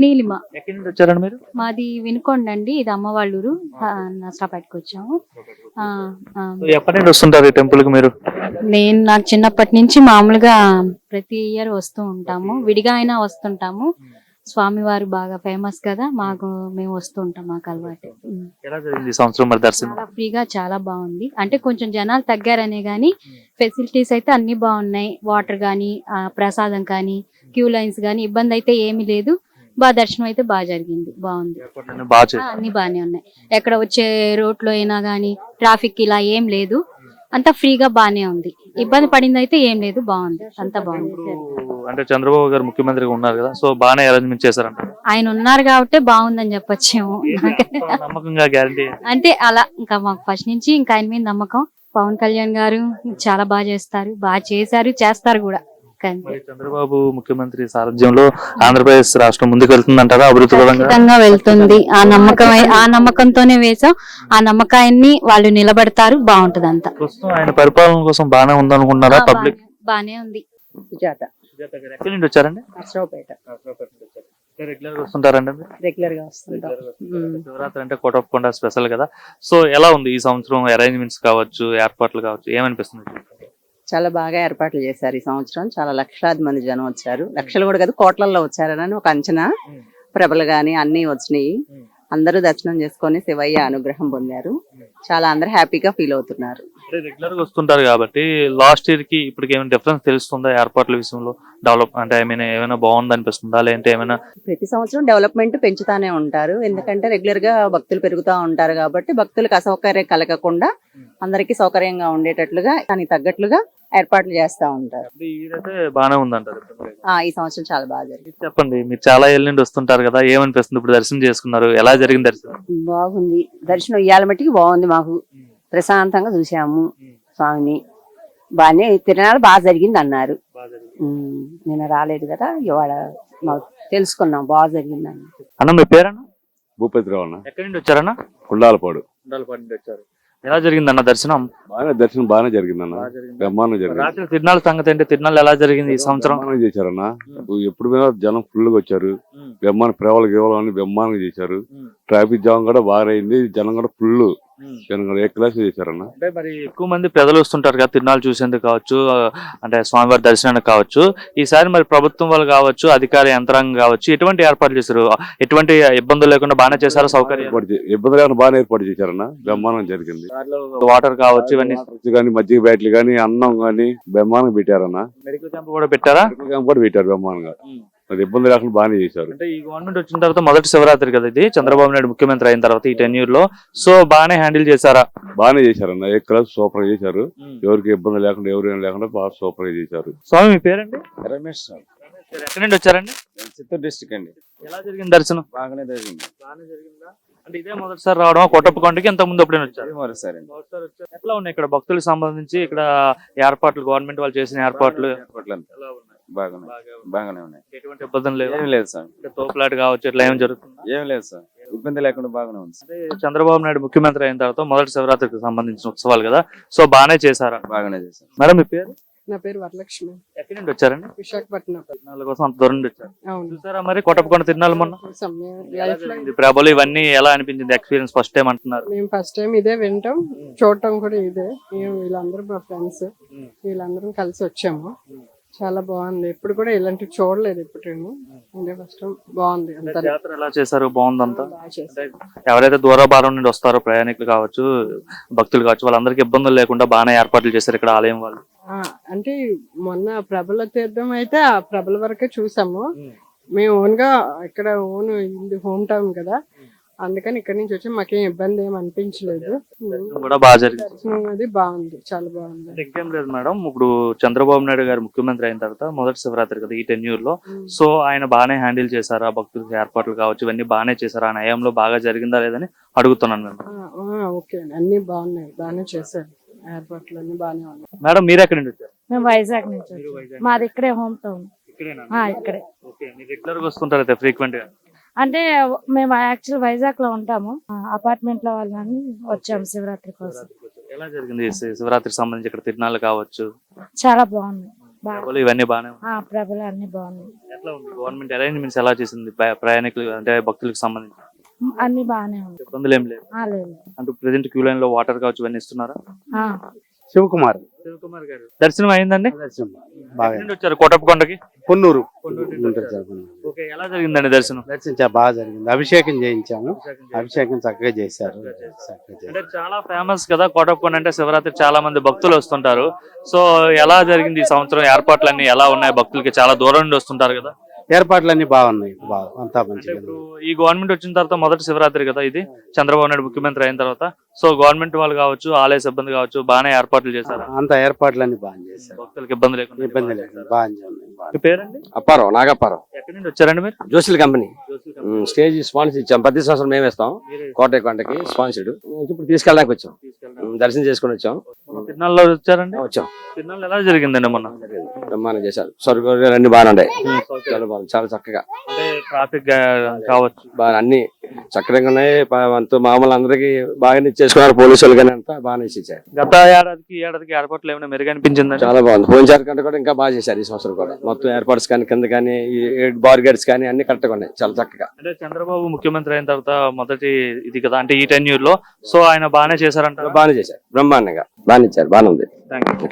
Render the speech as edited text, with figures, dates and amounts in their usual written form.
నీలిమ. ఎక్కడి నుండి వచ్చారండి మీరు? మాది వినుకొండ అండి, ఇది అమ్మ వాళ్ళ ఊరు. నష్టపేటకి వచ్చాము. ఆ, ఆ. ఎప్పటి నుండి వస్తుంటారు ఈ టెంపుల్ కి మీరు? నాకు చిన్నప్పటి నుంచి మామూలుగా ప్రతి ఇయర్ వస్తూ ఉంటాము, విడిగా అయినా వస్తుంటాము. స్వామివారు బాగా ఫేమస్ కదా, మేము వస్తూ ఉంటాం, మాకు అలవాటు. ఎలా జరిగింది ఈ సంవత్సరం మరి దర్శనం? చాలా ఫ్రీగా, చాలా బాగుంది. అంటే కొంచెం జనాలు తగ్గారనే గానీ ఫెసిలిటీస్ అయితే అన్ని బాగున్నాయి. వాటర్ గానీ, ప్రసాదం కానీ, క్యూ లైన్స్ గానీ ఇబ్బంది అయితే ఏమీ లేదు. దర్శనం అయితే బాగా జరిగింది, బాగుంది. అన్ని బాగానే ఉన్నాయి. ఎక్కడ వచ్చే రోడ్లో అయినా గానీ ట్రాఫిక్ ఇలా ఏం లేదు, అంతా ఫ్రీగా బానే ఉంది. ఇబ్బంది పడింది అయితే ఏం లేదు, బాగుంది, అంతా బాగుంది. అంటే చంద్రబాబు గారు ముఖ్యమంత్రిగా ఉన్నారు కదా, సో బాగానే అరేంజ్మెంట్ చేశారంట. ఆయన ఉన్నారు కాబట్టి బాగుందని చెప్పొచ్చేమో. నమ్మకంగా గ్యారంటీ అంటే అలా ఇంకా మాకు ఫస్ట్ నుంచి ఇంకా ఆయన మీద నమ్మకం. పవన్ కళ్యాణ్ గారు చాలా బాగా చేస్తారు, బాగా చేశారు, చేస్తారు కూడా. చంద్రబాబు ముఖ్యమంత్రి సారథ్యంలో ఆంధ్రప్రదేశ్ రాష్ట్రం ముందుకు వెళ్తుందంటారా? అభివృద్ధి ఖచ్చితంగా వెళ్తుంది. ఆ నమ్మకంతోనే వేసాం. ఆ నమ్మకాన్ని వాళ్ళు నిలబెడతారు, బాగుంటది అంతా. ఆయన పరిపాలన కోసం బాగానే ఉందనుకుంటున్నారా? పబ్లిక్ బానే ఉంది. సుజాత గారు ఎక్కడి నుండి వచ్చారండి? రెగ్యులర్ గా వస్తుంటారండి? రెగ్యులర్ గా వస్తుంటారు. శివరాత్రి అంటే కోటప్పకొండ స్పెషల్ కదా, సో ఎలా ఉంది ఈ సంవత్సరం? అరేంజ్మెంట్స్ కావచ్చు, ఏర్పాట్లు కావచ్చు, ఏమనిపిస్తుంది? చాలా బాగా ఏర్పాట్లు చేశారు ఈ సంవత్సరం. చాలా లక్షలాది మంది జనం వచ్చారు. లక్షలు కూడా కదా, కోట్లల్లో వచ్చారని ఒక అంచనా. ప్రభలు గాని అన్ని వచ్చినాయి. అందరూ దర్శనం చేసుకొని శివయ్య అనుగ్రహం పొందారు. చాలా అందరూ హ్యాపీగా ఫీల్ అవుతున్నారు. రెగ్యులర్ గా వస్తుంటారు కాబట్టి లాస్ట్ ఇయర్ కి ఇప్పటికి ఏమైనా డిఫరెన్స్ తెలుస్తుందా ఏర్పాట్ల విషయంలో? డెవలప్ అంటే ఏమైనా బాగుంది అనిపిస్తుందా, లేదంటే ఏమైనా? ప్రతి సంవత్సరం డెవలప్మెంట్ పెంచుతానే ఉంటారు. ఎందుకంటే రెగ్యులర్ గా భక్తులు పెరుగుతూ ఉంటారు కాబట్టి భక్తులకు అసౌకర్యం కలగకుండా అందరికీ సౌకర్యంగా ఉండేటట్లుగా దానికి తగ్గట్లుగా ఏర్పాట్లు చేస్తా ఉంటారు. బాగానే ఉందంటారు. ఈ సంవత్సరం చాలా బాగా జరిగింది. చెప్పండి, మీరు చాలా ఏళ్ళ నుండి వస్తుంటారు కదా, ఏమనిపిస్తుంది? ఇప్పుడు దర్శనం చేసుకున్నారు, ఎలా జరిగింది దర్శనం? బాగుంది దర్శనం, ఇయ్యాల మట్టికి బాగుంది. మాకు ప్రశాంతంగా చూసాము స్వామిని. బాగానే తిరణాలు బాగా జరిగింది అన్నారు. నేను రాలేదు కదా, ఇవాళ మాకు తెలుసుకున్నాం బాగా జరిగింది అన్న. అన్న మీ పేరన్నా? భూపతిరావు అన్న. ఎక్కడి నుండి వచ్చారన్నా? కుండాలపాడు నుండి వచ్చారు. ఎలా జరిగిందన్న దర్శనం? దర్శనం బాగానే జరిగిందన్న, బ్రహ్మాండం జరిగింది. రాత్రి తిరునాళ్ళ సంగతి ఏంటి? తిరునాళ్ళు ఎలా జరిగింది ఈ సంవత్సరం? చేశారన్న. ఎప్పుడు మీద జనం ఫుల్ గా వచ్చారు. బ్రహ్మాండ ప్రేమలు గేవలు అని బ్రహ్మాండంగా చేశారు. ట్రాఫిక్ జామ్ కూడా బాగా అయింది. జనం కూడా ఫుల్ జనం కూడా ఏ క్లాస్ చేశారన్న. అంటే మరి ఎక్కువ మంది ప్రజలు వస్తుంటారు కదా తిరునాళ్ళు చూసేందుకు కావచ్చు, అంటే స్వామివారి దర్శనానికి కావచ్చు. ఈసారి మరి ప్రభుత్వం వాళ్ళు కావచ్చు, అధికార యంత్రాంగం కావచ్చు, ఎటువంటి ఏర్పాట్లు చేశారు? ఎటువంటి ఇబ్బందులు లేకుండా బాగానే చేశారు? సౌకర్యం ఇబ్బంది లేకుండా బాగానే ఏర్పాటు చేశారన్న. బ్రహ్మాండం జరిగింది. వాటర్ కావచ్చు, ఇవన్నీ కానీ మజ్జిగ బ్యాట్లు కానీ అన్నం కానీ బ్రహ్మాండంగా పెట్టారన్న. మెడికల్ క్యాంప్ కూడా పెట్టారా? మెడికల్ క్యాంప్ కూడా పెట్టారు బ్రహ్మాండంగా. ఇబ్బంది లేకుండా బాగానే చేశారు. అంటే ఈ గవర్నమెంట్ వచ్చిన తర్వాత మొదటి శివరాత్రి కదా ఇది, చంద్రబాబు నాయుడు ముఖ్యమంత్రి అయిన తర్వాత ఈ 10 years లో. సో బాగానే హ్యాండిల్ చేశారా? బాగానే చేశారన్న. ఏ క్లాస్ సూపర్ గా చేశారు. ఎవరికి ఇబ్బంది లేకుండా, ఎవరు లేకుండా బాగా సూపర్ గా చేశారు. స్వామి మీ పేరండి? రమేష్. ఎక్కడి నుండి వచ్చారండి? చిత్తూరు డిస్ట్రిక్ట్ అండి. ఎలా జరిగింది దర్శనం? బాగానే జరిగింది. అంటే ఇదే మొదటిసారి రావడం కోటప్పకొండకి? ఎంత ముందు ఎప్పుడైనా వచ్చారు? మరోసారి. ఎట్లా ఉన్నాయి ఇక్కడ భక్తులకు సంబంధించి ఇక్కడ ఏర్పాట్లు, గవర్నమెంట్ వాళ్ళు చేసిన ఏర్పాట్లు బాగానే ఉన్నాయి. ఎటువంటి ఇబ్బందులు లేవు? ఏం లేదు సార్. తోపులాట కావచ్చు, ఇట్లా ఏం జరుగుతుంది? ఏం లేదు సార్, ఇబ్బంది లేకుండా బాగానే ఉంది. అంటే చంద్రబాబు నాయుడు ముఖ్యమంత్రి అయిన తర్వాత మొదటి శివరాత్రికి సంబంధించిన ఉత్సవాలు కదా, సో బాగానే చేశారా? బాగానే చేశారు. మేడం మీ పేరు? నా పేరు వరలక్ష్మి. ఎక్కడి నుండి వచ్చారండి? విశాఖపట్నం. తిరునాళ్ళ కోసం అంత దూరం నుండి వచ్చారు. అవును. చూసారా మరి కోటప్పకొండ తిరునాళ్ళు మొన్న? ప్రభలు ఇవన్నీ ఎలా అనిపించింది ఎక్స్పీరియన్స్? ఫస్ట్ టైం అంటున్నారు. మేము ఫస్ట్ టైం ఇదే వింటాం, చూడటం కూడా ఇదే. మేము వీళ్ళందరూ మా ఫ్రెండ్స్ వీళ్ళందరం కలిసి వచ్చాము. చాలా బాగుంది. ఎప్పుడు కూడా ఇలాంటివి చూడలేదు ఎప్పుడు. ఇదే ఫస్ట్ టైం. బాగుంది. జాతర ఎలా చేశారు? బాగుందంతా. ఎవరైతే దూరభారం నుండి వస్తారో ప్రయాణికులు కావచ్చు, భక్తులు కావచ్చు, వాళ్ళందరికీ ఇబ్బందులు లేకుండా బాగానే ఏర్పాట్లు చేశారు ఇక్కడ ఆలయం వాళ్ళు. అంటే మొన్న ప్రభల తీర్థం అయితే ఆ ప్రభల వరకే చూసాము. మేము ఓన్ గా ఇక్కడ హోమ్ టౌన్ కదా, అందుకని ఇక్కడ నుంచి వచ్చి మాకేం ఇబ్బంది ఏం అనిపించలేదు. అది బాగుంది, చాలా బాగుంది. ఇంకేం లేదు మేడం, ఇప్పుడు చంద్రబాబు నాయుడు గారు ముఖ్యమంత్రి అయిన తర్వాత మొదటి శివరాత్రి కదా ఈ 10 years లో, సో ఆయన బాగానే హ్యాండిల్ చేశారా? భక్తులకు ఏర్పాట్లు కావచ్చు ఇవన్నీ బాగానే చేశారా? ఆ నయంలో బాగా జరిగిందా లేదని అడుగుతున్నాను మేడం. ఓకే, అన్ని బాగున్నాయి, బాగానే చేశారు. ఏర్పాట్లు అన్ని బాగానే ఉన్నాయి. మేడం మీరు ఎక్కడి నుంచి వచ్చారు? మేము వైజాగ్ నుంచి. మాది ఇక్కడే హోమ్ టౌన్. ఇక్కడే. రెగ్యులర్ గా వస్తుంటారు అయితే ఫ్రీక్వెంట్ గా? అంటే మేము యాక్చువల్ వైజాగ్ లో ఉంటాము, అపార్ట్మెంట్ లో వాళ్ళని వచ్చాము శివరాత్రి కోసం. ఎలా జరిగింది శివరాత్రికి సంబంధించి ఇక్కడ తిరునాళ్ళు కావచ్చు? చాలా బాగుంది. ఇవన్నీ బాగానే ప్రభలు అన్ని బాగున్నాయి. ఎట్లా ఉంది గవర్నమెంట్ అరేంజ్మెంట్స్ ఎలా చేసింది ప్రయాణికులు అంటే భక్తులకు సంబంధించి అన్ని బాగానే ఉంది. ఇబ్బందులు ఏం లేదు లేదు. అంటే ప్రెసెంట్ క్యూ లైన్ లో వాటర్ కావచ్చు ఇవన్నీ ఇస్తున్నారా? ఆ, శివకుమార్ శివకుమార్ గారు దర్శనం అయిందండి? బాగా ఎక్కడి నుండి వచ్చారు కోటప్పకొండకి? పొన్నూరు ఓకే, ఎలా జరిగిందండి దర్శనం? దర్శించా బాగా జరిగింది. అభిషేకం చేయించాము. అభిషేకం చక్కగా చేశారు. అంటే చాలా ఫేమస్ కదా కోటప్పకొండ అంటే, శివరాత్రి చాలా మంది భక్తులు వస్తుంటారు. సో ఎలా జరిగింది ఈ సంవత్సరం? ఏర్పాట్లన్నీ ఎలా ఉన్నాయి? భక్తులకి చాలా దూరం నుండి వస్తుంటారు కదా. ఏర్పాట్లన్నీ బాగున్నాయి. బాగా అంతా అంటే మంచిగా ఇప్పుడు ఈ గవర్నమెంట్ వచ్చిన తర్వాత మొదటి శివరాత్రి కదా ఇది, చంద్రబాబు నాయుడు ముఖ్యమంత్రి అయిన తర్వాత. సో గవర్నమెంట్ వాళ్ళు కావచ్చు, ఆలయ సిబ్బంది కావచ్చు, బాగానే ఏర్పాట్లు చేశారు. అంత ఏర్పాట్లన్నీ బాగా చేశారు. భక్తులకు ఇబ్బంది లేకుండా. ఇబ్బంది లేదు. బాగా ఉన్నాయి. మీ పేరండి? అప్పారావు, నాగప్పారావు, ఎక్కడి నుండి వచ్చారండి మీరు? జోషుల కంపెనీ. స్టేజ్ స్పాన్సర్ ఇచ్చాం, ప్రతి సంవత్సరం మేము ఇస్తాం. కోటయ్య కొండకి స్పాన్సర్డ్. ఇప్పుడు తీసుకెళ్ళడానికి వచ్చాం, దర్శనం చేసుకుని వచ్చాం. తిరునాళ్ళలో వచ్చారండి? వచ్చాం. తిరునాళ్ళు ఎలా జరిగిందండి మొన్న? బ్రహ్మాండం చేశారు. స్వర్గం అన్ని బాగానే ఉన్నాయి. చాలా బాగుంది, చాలా చక్కగా. అంటే ట్రాఫిక్ కావచ్చు, బాగా అన్ని చక్కగా ఉన్నాయి. అంత మామూలు అందరికి బాగానే ఇచ్చేసుకున్నారు. పోలీసులు కానీ అంతా బాగానే ఇచ్చారు. గత ఏడాదికి ఈ ఏడాదికి ఏర్పాట్లు ఏమైనా మెరుగనిపించిందండి? చాలా బాగుంది. పోయినసారి కంటే కూడా ఇంకా బాగా చేశారు ఈ సంవత్సరం కూడా. మొత్తం ఏర్పాట్స్ కానీ కింద కానీ బార్ గేట్స్ కానీ అన్ని కరెక్ట్ గా ఉన్నాయి, చాలా చక్కగా. అంటే చంద్రబాబు ముఖ్యమంత్రి అయిన తర్వాత మొదటి ఇది కదా అంటే ఈ టెన్యూర్ లో, సో ఆయన బాగానే చేశారంట. బాగానే చేశారు, బ్రహ్మాండంగా బాగానే ఇచ్చారు, బాగానే ఉంది. Thank you. ఓకే.